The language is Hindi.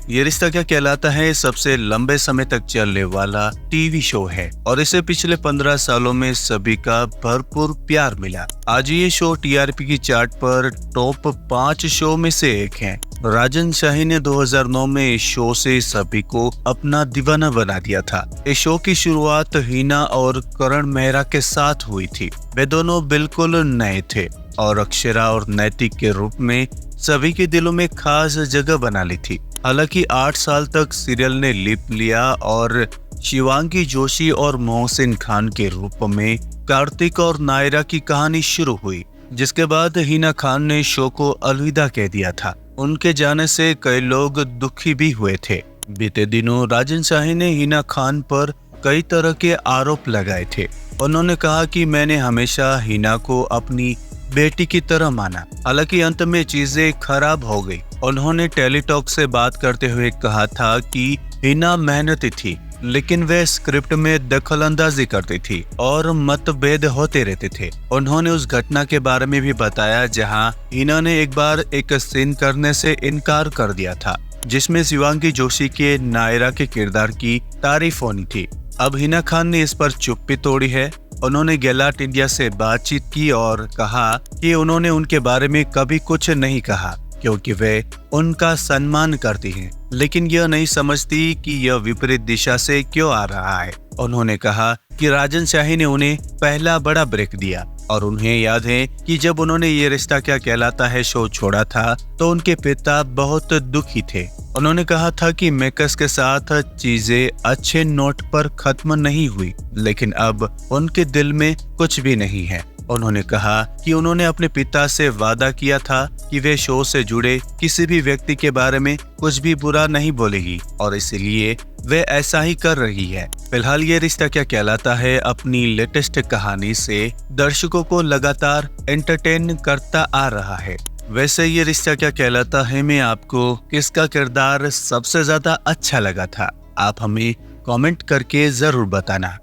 ये रिश्ता क्या कहलाता है सबसे लंबे समय तक चलने वाला टीवी शो है और इसे पिछले 15 सालों में सभी का भरपूर प्यार मिला। आज ये शो टीआरपी की चार्ट पर टॉप 5 शो में से एक है। राजन शाही ने 2009 में इस शो से सभी को अपना दीवाना बना दिया था। इस शो की शुरुआत हिना और करण मेहरा के साथ हुई थी। वे दोनों बिल्कुल नए थे और अक्षरा और नैतिक के रूप में सभी के दिलों में खास जगह बना ली थी। हालांकि 8 साल तक सीरियल ने लिप लिया और शिवांगी जोशी और मोहसिन खान के रूप में कार्तिक और नायरा की कहानी शुरू हुई, जिसके बाद हिना खान ने शो को अलविदा कह दिया था। उनके जाने से कई लोग दुखी भी हुए थे। बीते दिनों राजन शाही ने हिना खान पर कई तरह के आरोप लगाए थे। उन्होंने कहा कि मैंने हमेशा हिना को अपनी बेटी की तरह माना, हालांकि अंत में चीजें खराब हो गई। उन्होंने टेलीटॉक से बात करते हुए कहा था कि हिना मेहनती थी, लेकिन वे स्क्रिप्ट में दखल अंदाजी करती थी और मतभेद होते रहते थे। उन्होंने उस घटना के बारे में भी बताया जहां हिना ने एक बार एक सीन करने से इनकार कर दिया था, जिसमें शिवांगी जोशी के नायरा के किरदार की तारीफ होनी थी। अब हिना खान ने इस पर चुप्पी तोड़ी है। उन्होंने गैलाट इंडिया से बातचीत की और कहा कि उन्होंने उनके बारे में कभी कुछ नहीं कहा क्योंकि वे उनका सम्मान करती हैं, लेकिन यह नहीं समझती कि यह विपरीत दिशा से क्यों आ रहा है। उन्होंने कहा कि राजन शाही ने उन्हें पहला बड़ा ब्रेक दिया और उन्हें याद है कि जब उन्होंने ये रिश्ता क्या कहलाता है शो छोड़ा था तो उनके पिता बहुत दुखी थे। उन्होंने कहा था कि मेकर्स के साथ चीजें अच्छे नोट पर खत्म नहीं हुई, लेकिन अब उनके दिल में कुछ भी नहीं है। उन्होंने कहा कि उन्होंने अपने पिता से वादा किया था कि वे शो से जुड़े किसी भी व्यक्ति के बारे में कुछ भी बुरा नहीं बोलेगी और इसलिए वे ऐसा ही कर रही है। फिलहाल ये रिश्ता क्या कहलाता है अपनी लेटेस्ट कहानी से दर्शकों को लगातार एंटरटेन करता आ रहा है। वैसे ये रिश्ता क्या कहलाता है में आपको किसका किरदार सबसे ज्यादा अच्छा लगा था? आप हमें कमेंट करके जरूर बताना।